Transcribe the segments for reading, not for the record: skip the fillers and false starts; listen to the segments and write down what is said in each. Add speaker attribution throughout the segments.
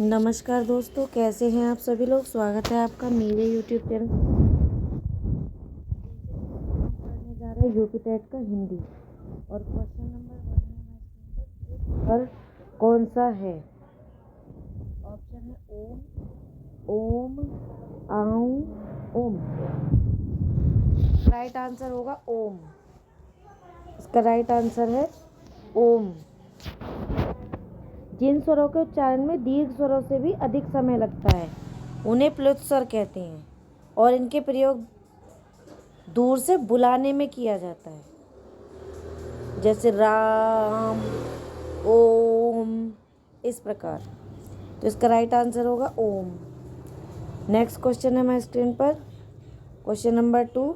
Speaker 1: नमस्कार दोस्तों, कैसे हैं आप सभी लोग। स्वागत है आपका मेरे YouTube चैनल। पढ़ने जा रहे हैं यूपी टेट का हिंदी और क्वेश्चन नंबर 1 है पर कौन सा है। ऑप्शन है ओम, ओम, आऊं, ओम। राइट आंसर होगा ओम। इसका राइट आंसर है ओम। जिन स्वरों के उच्चारण में दीर्घ स्वरों से भी अधिक समय लगता है उन्हें प्लुत स्वर कहते हैं और इनके प्रयोग दूर से बुलाने में किया जाता है, जैसे राम, ओम, इस प्रकार। तो इसका राइट आंसर होगा ओम। नेक्स्ट क्वेश्चन है हमारे स्क्रीन पर, क्वेश्चन नंबर 2।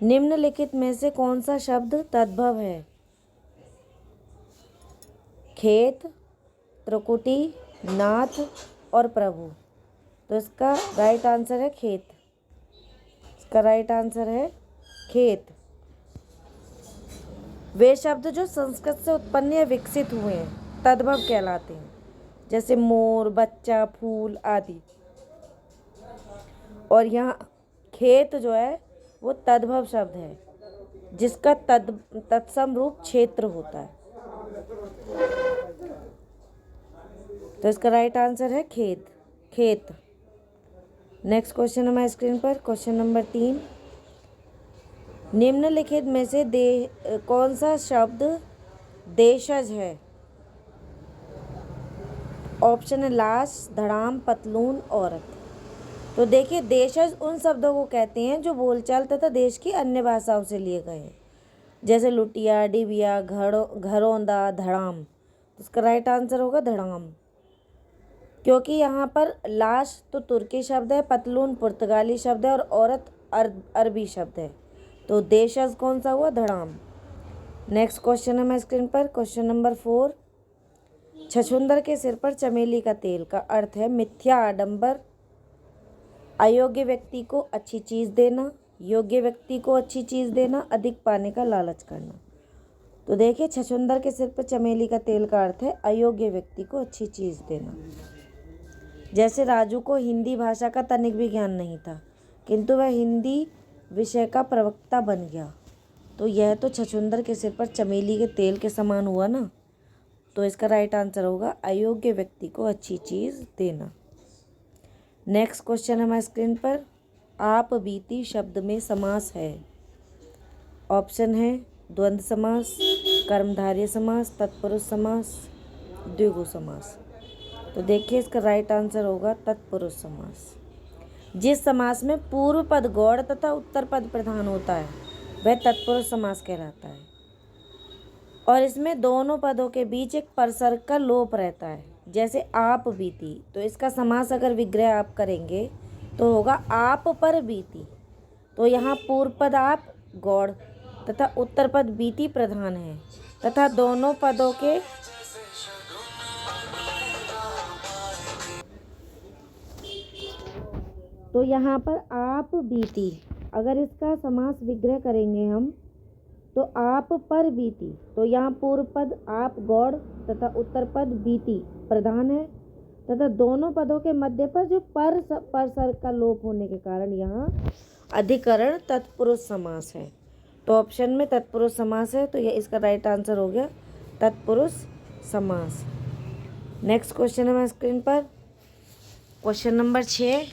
Speaker 1: निम्नलिखित में से कौन सा शब्द तद्भव है। खेत, त्रिकुटी, नाथ और प्रभु। तो इसका राइट आंसर है खेत। इसका राइट आंसर है खेत। वे शब्द जो संस्कृत से उत्पन्न या विकसित हुए हैं तद्भव कहलाते हैं, जैसे मोर, बच्चा, फूल आदि। और यहाँ खेत जो है वो तद्भव शब्द है जिसका तत्सम रूप क्षेत्र होता है। तो इसका राइट आंसर है खेत, खेत। नेक्स्ट क्वेश्चन हमारे स्क्रीन पर, क्वेश्चन नंबर 3। निम्नलिखित में से कौन सा शब्द देशज है। ऑप्शन है लाश, धड़ाम, पतलून, औरत। तो देखिए, देशज उन शब्दों को कहते हैं जो बोलचाल तथा देश की अन्य भाषाओं से लिए गए हैं, जैसे लुटिया, डिबिया, घरौंदा, धड़ाम। तो इसका राइट आंसर होगा धड़ाम, क्योंकि यहाँ पर लाश तो तुर्की शब्द है, पतलून पुर्तगाली शब्द है और औरत अरबी शब्द है। तो देशज कौन सा हुआ, धड़ाम। नेक्स्ट क्वेश्चन है मैं स्क्रीन पर, क्वेश्चन नंबर 4। छछूंदर के सिर पर चमेली का तेल का अर्थ है मिथ्या आडंबर, अयोग्य व्यक्ति को अच्छी चीज़ देना, योग्य व्यक्ति को अच्छी चीज़ देना, अधिक पाने का लालच करना। तो देखिए, छछूंदर के सिर पर चमेली का तेल का अर्थ है अयोग्य व्यक्ति को अच्छी चीज़ देना। जैसे राजू को हिंदी भाषा का तनिक भी ज्ञान नहीं था, किंतु वह हिंदी विषय का प्रवक्ता बन गया। तो यह तो छछूंदर के सिर पर चमेली के तेल के समान हुआ ना। तो इसका राइट आंसर होगा अयोग्य व्यक्ति को अच्छी चीज़ देना। नेक्स्ट क्वेश्चन है हमारे स्क्रीन पर, आप बीती शब्द में समास है। ऑप्शन है द्वंद्व समास, कर्मधारय समास, तत्पुरुष समास, द्विगु समास। तो देखिए, इसका राइट आंसर होगा तत्पुरुष समास। जिस समास में पूर्व पद गौड़ तथा उत्तर पद प्रधान होता है वह तत्पुरुष समास कहलाता है और इसमें दोनों पदों के बीच एक परसर्ग का लोप रहता है, जैसे आप बीती। तो इसका समास अगर विग्रह आप करेंगे तो होगा आप पर बीती। तो यहाँ पूर्व पद आप गौड़ तथा उत्तर पद बीती प्रधान है तथा दोनों पदों के तो यहाँ पर आप बीती, अगर इसका समास विग्रह करेंगे हम तो आप पर बीती। तो यहाँ पूर्व पद आप गौड़ तथा उत्तर पद बीती प्रधान है तथा दोनों पदों के मध्य पर जो परसर्ग का लोप होने के कारण यहाँ अधिकरण तत्पुरुष समास है। तो ऑप्शन में तत्पुरुष समास है, तो यह इसका राइट आंसर हो गया तत्पुरुष समास। नेक्स्ट क्वेश्चन है हमारे स्क्रीन पर, क्वेश्चन नंबर 6।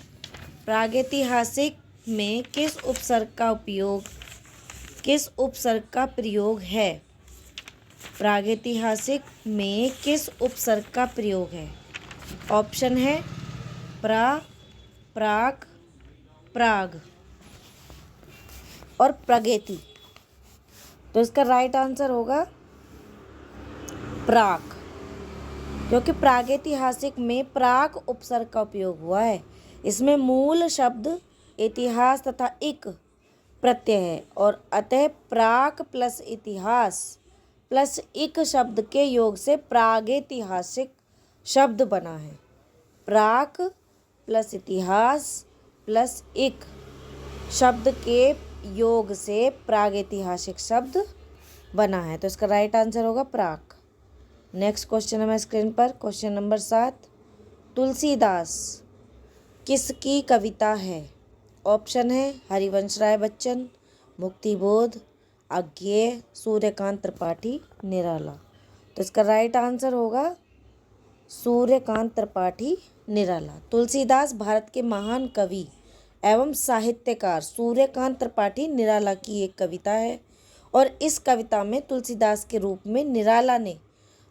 Speaker 1: प्रागैतिहासिक में किस उपसर्ग का प्रयोग है। प्रागैतिहासिक में किस उपसर्ग का प्रयोग है। ऑप्शन है प्रा, प्राक, प्राग और प्रगैति। तो इसका राइट आंसर होगा प्राक, क्योंकि प्रागैतिहासिक में प्राक उपसर्ग का उपयोग हुआ है। इसमें मूल शब्द इतिहास तथा इक प्रत्यय है और अतः प्राक प्लस इतिहास प्लस इक शब्द के योग से प्रागैतिहासिक शब्द बना है। प्राक प्लस इतिहास प्लस इक शब्द के योग से प्रागैतिहासिक शब्द बना है। तो इसका राइट आंसर होगा प्राक। नेक्स्ट क्वेश्चन है मैं स्क्रीन पर, क्वेश्चन नंबर 7, तुलसीदास किसकी कविता है? ऑप्शन है हरिवंश राय बच्चन, मुक्तिबोध, अज्ञेय, सूर्यकांत त्रिपाठी, निराला। तो इसका राइट आंसर होगा सूर्यकांत त्रिपाठी, निराला। तुलसीदास भारत के महान कवि एवं साहित्यकार सूर्यकांत त्रिपाठी निराला की एक कविता है और इस कविता में तुलसीदास के रूप में निराला ने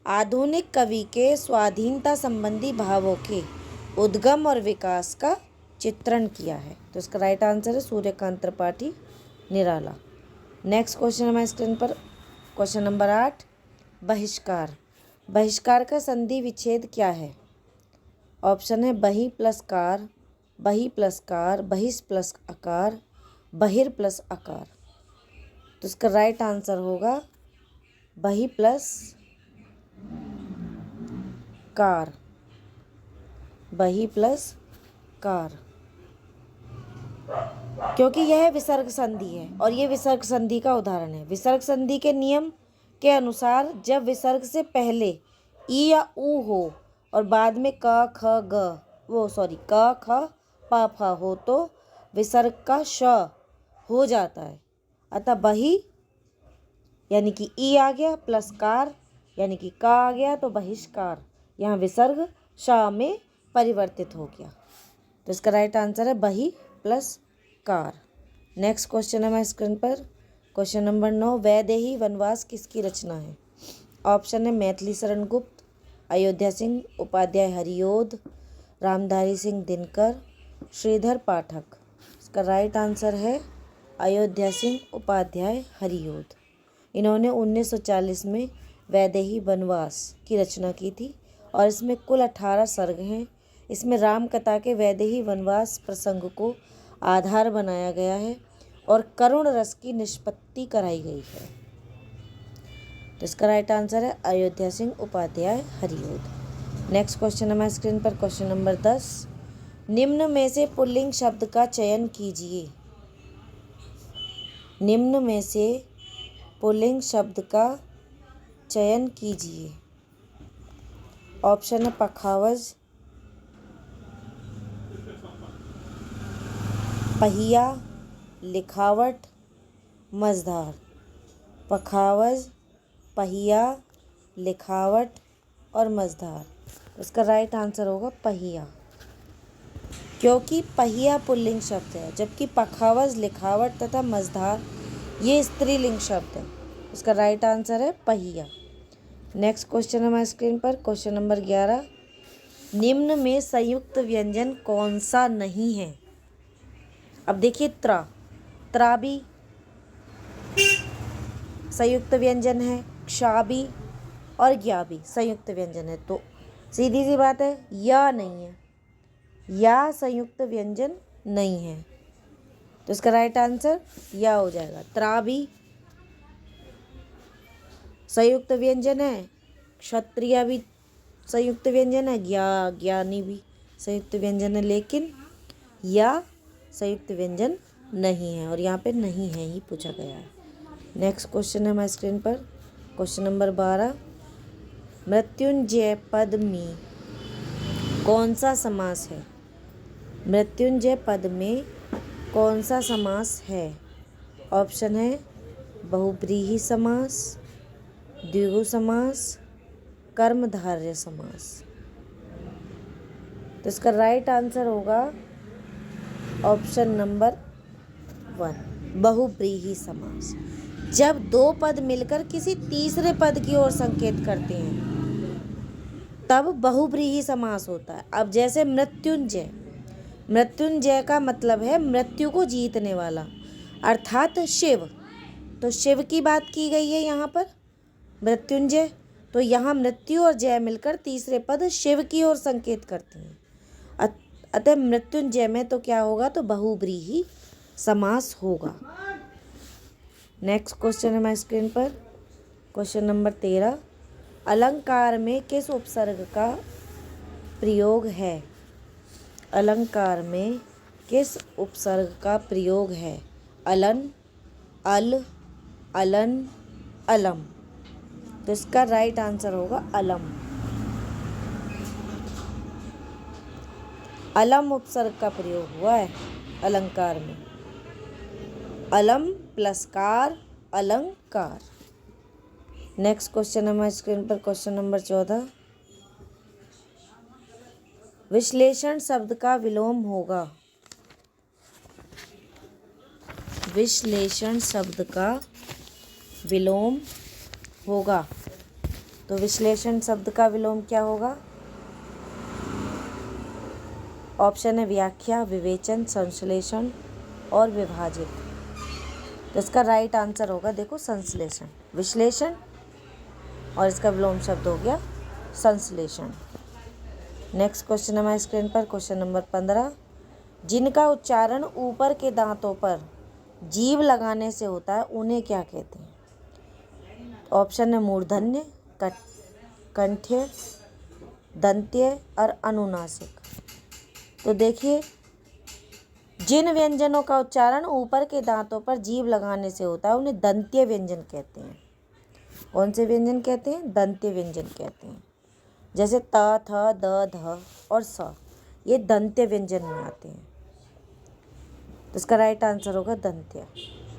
Speaker 1: आधुनिक कवि के स्वाधीनता संबंधी भावों के उद्गम और विकास का चित्रण किया है। तो इसका राइट आंसर है सूर्यकांत त्रिपाठी, निराला। नेक्स्ट क्वेश्चन है हमारे स्क्रीन पर, क्वेश्चन नंबर 8, बहिष्कार। बहिष्कार का संधि विच्छेद क्या है? ऑप्शन है बहि प्लस कार, बहि प्लस कार, बहिष प्लस अकार, बहिर प्लस अकार। तो इसका राइट आंसर होगा बहि प्लस कार, बहि प्लस कार, क्योंकि यह विसर्ग संधि है और ये विसर्ग संधि का उदाहरण है। विसर्ग संधि के नियम के अनुसार जब विसर्ग से पहले ई या ऊ हो और बाद में क ख प फ हो तो विसर्ग का श हो जाता है। अतः बही यानी कि ई आ गया प्लस कार यानी कि का आ गया तो बहिष्कार यहाँ विसर्ग श में परिवर्तित हो गया। तो इसका राइट आंसर है बही प्लस कार। नेक्स्ट क्वेश्चन है हमारे स्क्रीन पर, क्वेश्चन नंबर 9, वैदेही वनवास किसकी रचना है? ऑप्शन है मैथिली शरण गुप्त, अयोध्या सिंह उपाध्याय हरिओद, रामधारी सिंह दिनकर, श्रीधर पाठक। इसका राइट आंसर है अयोध्या सिंह उपाध्याय हरिओद। इन्होंने 1940 में वैदेही वनवास की रचना की थी और इसमें कुल 18 सर्ग हैं। इसमें राम कथा के वैदेही वनवास प्रसंग को आधार बनाया गया है और करुण रस की निष्पत्ति कराई गई है। तो इसका राइट आंसर है अयोध्या सिंह उपाध्याय हरिओद। नेक्स्ट क्वेश्चन है हमारे स्क्रीन पर, क्वेश्चन नंबर 10, निम्न में से पुल्लिंग शब्द का चयन कीजिए। निम्न में से पुल्लिंग शब्द का चयन कीजिए। ऑप्शन है पखावज, पहिया, लिखावट, मझधार। पखावज, पहिया, लिखावट और मझधार। इसका राइट आंसर होगा पहिया, क्योंकि पहिया पुल्लिंग शब्द है जबकि पखावज, लिखावट तथा मझधार ये स्त्रीलिंग शब्द है। इसका राइट आंसर है पहिया। नेक्स्ट क्वेश्चन है हमारे स्क्रीन पर, क्वेश्चन नंबर 11, निम्न में संयुक्त व्यंजन कौन सा नहीं है? अब देखिए त्रा भी संयुक्त व्यंजन है,क्षा भी और ज्ञा भी संयुक्त व्यंजन है। तो सीधी सी बात है या नहीं है, या संयुक्त व्यंजन नहीं है। तो इसका राइट आंसर या हो जाएगा। त्रा भी संयुक्त व्यंजन है, क्षत्रिय भी संयुक्त व्यंजन है, ज्ञानी भी संयुक्त व्यंजन है, लेकिन या संयुक्त व्यंजन नहीं है और यहाँ पे नहीं है ही पूछा गया है। नेक्स्ट क्वेश्चन है हमारे स्क्रीन पर, क्वेश्चन नंबर 12, मृत्युंजय पद में कौन सा समास है? मृत्युंजय पद में कौन सा समास है? ऑप्शन है बहुब्रीहि समास, द्विगु समास, कर्मधारय समास। तो इसका राइट आंसर होगा ऑप्शन नंबर 1, बहुब्रीहि समास। जब दो पद मिलकर किसी तीसरे पद की ओर संकेत करते हैं तब बहुब्रीहि समास होता है। अब जैसे मृत्युंजय, मृत्युंजय का मतलब है मृत्यु को जीतने वाला अर्थात शिव। तो शिव की बात की गई है यहाँ पर मृत्युंजय, तो यहाँ मृत्यु और जय मिलकर तीसरे पद शिव की ओर संकेत करते हैं। अतः मृत्युंजय में तो क्या होगा? तो बहुब्रीहि समास होगा। नेक्स्ट क्वेश्चन है हमारी स्क्रीन पर, क्वेश्चन नंबर 13, अलंकार में किस उपसर्ग का प्रयोग है? अलंकार में किस उपसर्ग का प्रयोग है? अलन, अल, अलन, अलम। तो इसका राइट आंसर होगा अलम। अलम उपसर्ग का प्रयोग हुआ है अलंकार में। अलम प्लस कार, अलंकार। नेक्स्ट क्वेश्चन हमारे स्क्रीन पर क्वेश्चन नंबर 14। विश्लेषण शब्द का विलोम होगा। विश्लेषण शब्द का विलोम होगा। तो विश्लेषण शब्द का विलोम क्या होगा? ऑप्शन है व्याख्या, विवेचन, संश्लेषण और विभाजित। तो इसका राइट आंसर होगा देखो संश्लेषण। विश्लेषण और इसका विलोम शब्द हो गया संश्लेषण। नेक्स्ट क्वेश्चन हमारे स्क्रीन पर क्वेश्चन नंबर 15। जिनका उच्चारण ऊपर के दांतों पर जीभ लगाने से होता है उन्हें क्या कहते हैं? ऑप्शन है मूर्धन्य, कंठ्य, दंत्य और अनुनासिक। तो देखिए, जिन व्यंजनों का उच्चारण ऊपर के दांतों पर जीभ लगाने से होता है उन्हें दंत्य व्यंजन कहते हैं। कौन से व्यंजन कहते हैं? दंत्य व्यंजन कहते हैं। जैसे त, थ, द, ध और स, ये दंत्य व्यंजन में आते हैं। तो इसका राइट आंसर होगा दंत्य।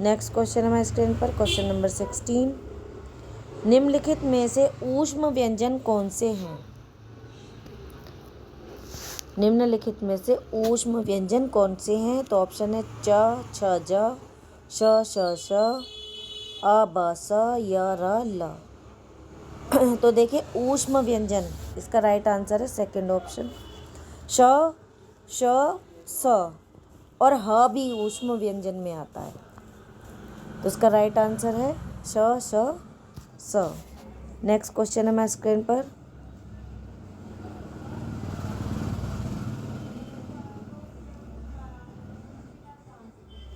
Speaker 1: नेक्स्ट क्वेश्चन हमारे स्क्रीन पर क्वेश्चन नंबर 16। निम्नलिखित में से ऊष्म व्यंजन कौन से हैं? निम्नलिखित में से ऊष्म व्यंजन कौन से हैं? तो ऑप्शन है च, छ, ज, श, श, अ, ब, स, य, र, ल। तो देखिए ऊष्म व्यंजन, इसका राइट आंसर है सेकंड ऑप्शन श, श, स और ह भी ऊष्म व्यंजन में आता है। तो इसका राइट आंसर है श, श, स। नेक्स्ट क्वेश्चन है हमारे स्क्रीन पर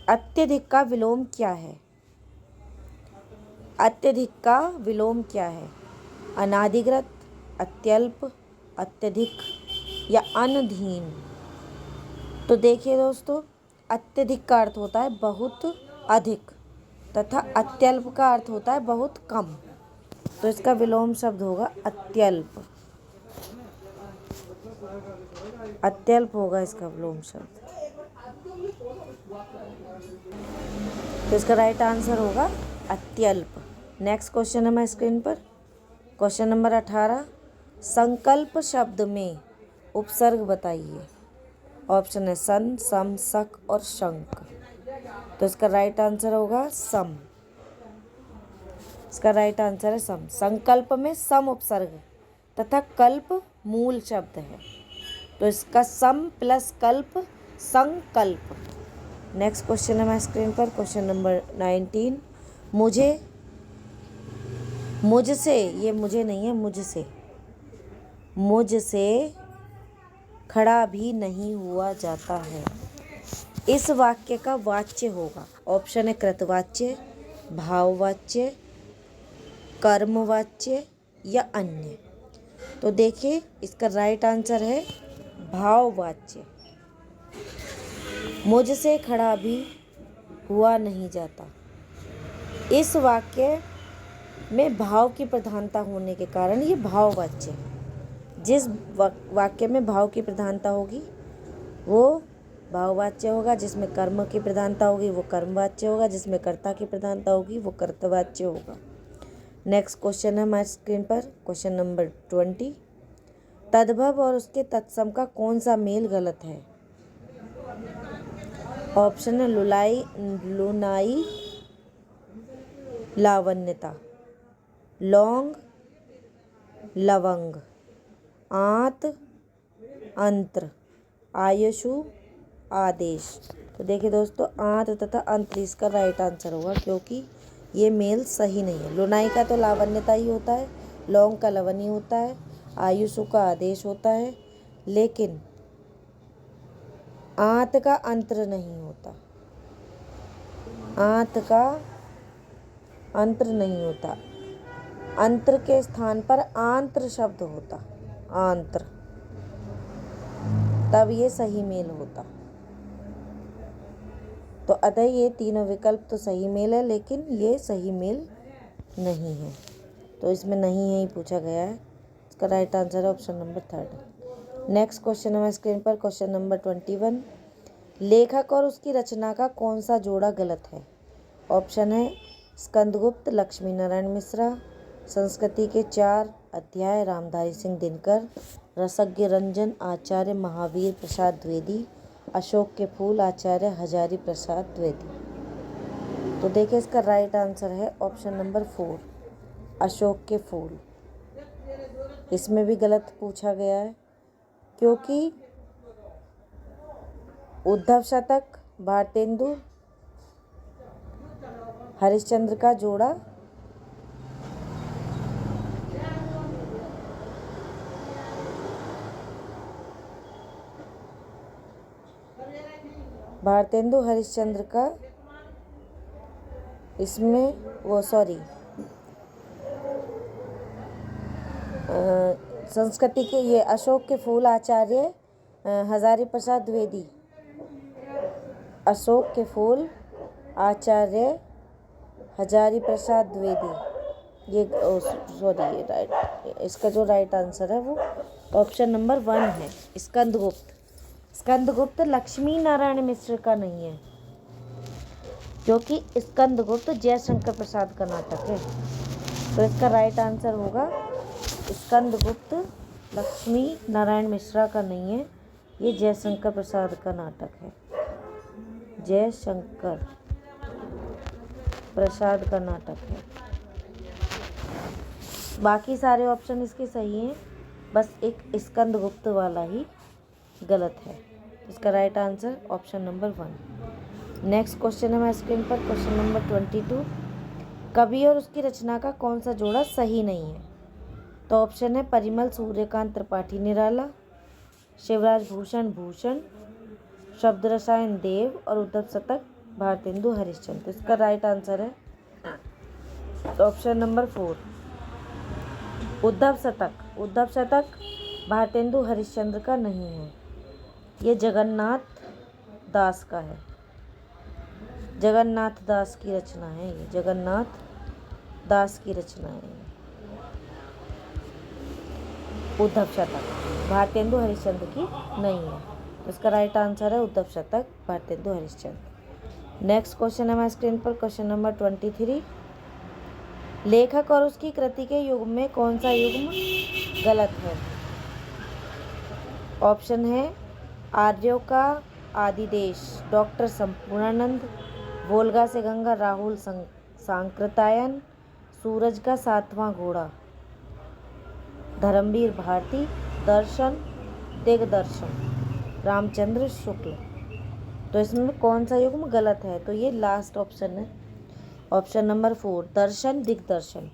Speaker 1: अत्यधिक का विलोम क्या है? अत्यधिक का विलोम क्या है? अनादिग्रत, अत्यल्प, अत्यधिक या अनधीन। तो देखिए दोस्तों, अत्यधिक का अर्थ होता है बहुत अधिक तथा अत्यल्प का अर्थ होता है बहुत कम। तो इसका विलोम शब्द होगा अत्यल्प। अत्यल्प होगा इसका विलोम शब्द। तो इसका राइट आंसर होगा अत्यल्प। नेक्स्ट क्वेश्चन है हमारे स्क्रीन पर क्वेश्चन नंबर 18। संकल्प शब्द में उपसर्ग बताइए। ऑप्शन है सन, सम, सक और शंक। तो इसका राइट आंसर होगा सम। इसका राइट आंसर है सम। संकल्प में सम उपसर्ग तथा कल्प मूल शब्द है। तो इसका सम प्लस कल्प संकल्प। नेक्स्ट क्वेश्चन है हमारे स्क्रीन पर क्वेश्चन नंबर 19। मुझसे, ये मुझे नहीं है, मुझसे खड़ा भी नहीं हुआ जाता है। इस वाक्य का वाच्य होगा। ऑप्शन है कृतवाच्य, भाववाच्य, कर्मवाच्य या अन्य। तो देखिए इसका राइट आंसर है भाववाच्य। मुझसे खड़ा भी हुआ नहीं जाता। इस वाक्य में भाव की प्रधानता होने के कारण ये भाववाच्य है। जिस वाक्य में भाव की प्रधानता होगी वो भाववाच्य होगा, जिसमें कर्म की प्रधानता होगी वो कर्मवाच्य होगा, जिसमें कर्ता की प्रधानता होगी वो कर्तवाच्य होगा। नेक्स्ट क्वेश्चन है हमारे स्क्रीन पर क्वेश्चन नंबर 20। तद्भव और उसके तत्सम का कौन सा मेल गलत है? ऑप्शन है लुनाई, लावण्यता, लौंग, लवंग, आंत, अंत्र, आयुषु, आदेश। तो देखिए दोस्तों, आंत तथा अंत्र इसका राइट आंसर होगा क्योंकि ये मेल सही नहीं है। लुनाई का तो लावण्यता ही होता है, लौंग का लवनी होता है, आयुषु का आदेश होता है, लेकिन आंत का अंत्र नहीं होता। आंत का अंत्र नहीं होता। अंत्र के स्थान पर आंत्र शब्द होता, आंत्र, तब ये सही मेल होता। तो अतः ये तीनों विकल्प तो सही मेल है, लेकिन ये सही मेल नहीं है। तो इसमें नहीं है ही पूछा गया है। इसका राइट आंसर है ऑप्शन नंबर 3। नेक्स्ट क्वेश्चन है स्क्रीन पर, क्वेश्चन नंबर 21। लेखक और उसकी रचना का कौन सा जोड़ा गलत है? ऑप्शन है स्कंदगुप्त लक्ष्मी नारायण मिश्रा, संस्कृति के 4 अध्याय रामधारी सिंह दिनकर, रसज्ञ रंजन आचार्य महावीर प्रसाद द्विवेदी, अशोक के फूल आचार्य हजारी प्रसाद द्विवेदी। तो देखिए इसका राइट आंसर है ऑप्शन नंबर 4 अशोक के फूल। इसमें भी गलत पूछा गया है क्योंकि उद्धव शतक, भारतेंदु हरिश्चंद्र का जोड़ा भारतेंदु हरिश्चंद्र का इसमें संस्कृति के ये अशोक के फूल आचार्य हजारी प्रसाद द्विवेदी, अशोक के फूल आचार्य हजारी प्रसाद द्विवेदी, ये राइट, इसका जो राइट आंसर है वो ऑप्शन नंबर 1 है स्कंदगुप्त। स्कंदगुप्त लक्ष्मी नारायण मिश्र का नहीं है क्योंकि स्कंदगुप्त जयशंकर प्रसाद का नाटक है। तो इसका राइट आंसर होगा स्कंदगुप्त लक्ष्मी नारायण मिश्रा का नहीं है, ये जयशंकर प्रसाद का नाटक है, जयशंकर प्रसाद का नाटक है। बाकी सारे ऑप्शन इसके सही हैं, बस एक स्कंदगुप्त वाला ही गलत है। इसका right answer option number 1। Next question है स्क्रीन पर, क्वेश्चन नंबर 22। कवि और उसकी रचना का कौन सा जोड़ा सही नहीं है? तो ऑप्शन है परिमल सूर्यकांत त्रिपाठी निराला, शिवराज भूषण भूषण, शब्द रसायन देव और उद्धव शतक भारतेंदु हरिश्चंद्र। तो इसका राइट आंसर है ऑप्शन नंबर 4 उद्धव शतक। उद्धव शतक भारतेंदु हरिश्चंद्र का नहीं है, ये जगन्नाथ दास का है, जगन्नाथ दास की रचना है, ये जगन्नाथ दास की रचना है उद्धव शतक, भारतेंदु हरिश्चंद्र की नहीं है। इसका राइट आंसर है उद्धव शतक भारतेंदु हरिश्चंद्र। नेक्स्ट क्वेश्चन है स्क्रीन पर, क्वेश्चन नंबर 23। लेखक और उसकी कृति के युग्म में कौन सा युग्म गलत है? ऑप्शन है आर्यों का आदिदेश डॉक्टर संपूर्णानंद, वोल्गा से गंगा राहुल सांकृतायन, सूरज का 7वां घोड़ा धर्मवीर भारती, दर्शन दिग्दर्शन रामचंद्र शुक्ल। तो इसमें कौन सा युग्म गलत है? तो ये लास्ट ऑप्शन है ऑप्शन नंबर 4 दर्शन दिग्दर्शन।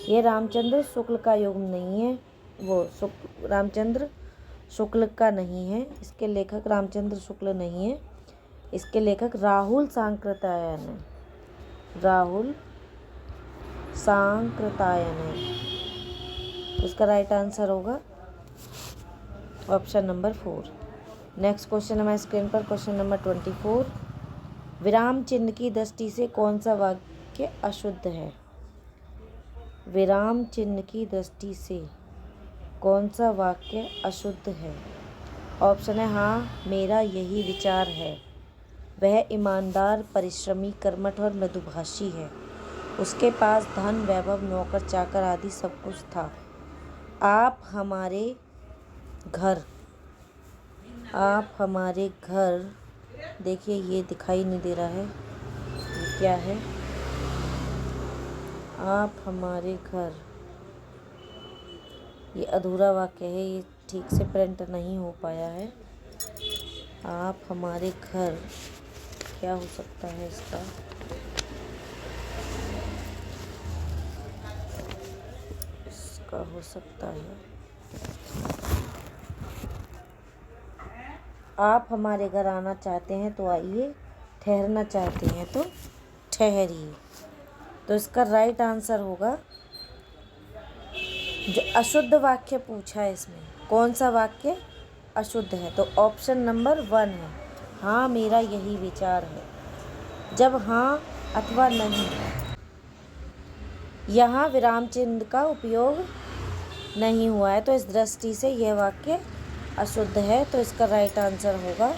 Speaker 1: ये रामचंद्र शुक्ल का युग्म नहीं है, वो रामचंद्र शुक्ल का नहीं है, इसके लेखक रामचंद्र शुक्ल नहीं है, इसके लेखक राहुल सांकृतायन है, राहुल सांकृतायन है। इसका राइट आंसर होगा ऑप्शन नंबर 4। नेक्स्ट क्वेश्चन है स्क्रीन पर, क्वेश्चन नंबर 24। विराम चिन्ह की दृष्टि से कौन सा वाक्य अशुद्ध है? विराम चिन्ह की दृष्टि से कौन सा वाक्य अशुद्ध है? ऑप्शन है हाँ मेरा यही विचार है, वह ईमानदार परिश्रमी कर्मठ और मृदुभाषी है, उसके पास धन वैभव नौकर चाकर आदि सब कुछ था। आप हमारे घर देखिए ये दिखाई नहीं दे रहा है, ये क्या है? आप हमारे घर, ये अधूरा वाक्य है, ये ठीक से प्रिंट नहीं हो पाया है। आप हमारे घर क्या हो सकता है इसका? इसका हो सकता है आप हमारे घर आना चाहते हैं तो आइए, ठहरना चाहते हैं तो ठहरिए। तो इसका राइट आंसर होगा जो अशुद्ध वाक्य पूछा है इसमें, कौन सा वाक्य अशुद्ध है? तो ऑप्शन नंबर 1 है हाँ मेरा यही विचार है। जब हाँ अथवा नहीं यहाँ विराम चिन्ह का उपयोग नहीं हुआ है, तो इस दृष्टि से यह वाक्य अशुद्ध है। तो इसका राइट आंसर होगा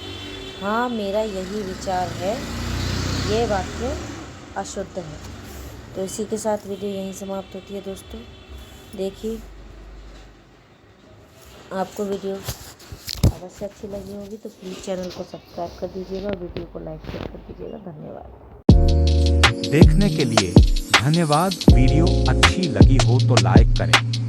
Speaker 1: हाँ, मेरा यही विचार है, ये वाक्य अशुद्ध है। तो इसी के साथ वीडियो यहीं समाप्त होती है दोस्तों। देखिए, आपको वीडियो अवश्य अच्छी लगी होगी तो प्लीज़ चैनल को सब्सक्राइब कर दीजिएगा और वीडियो को लाइक शेयर कर दीजिएगा। धन्यवाद।
Speaker 2: देखने के लिए धन्यवाद। वीडियो अच्छी लगी हो तो लाइक करें।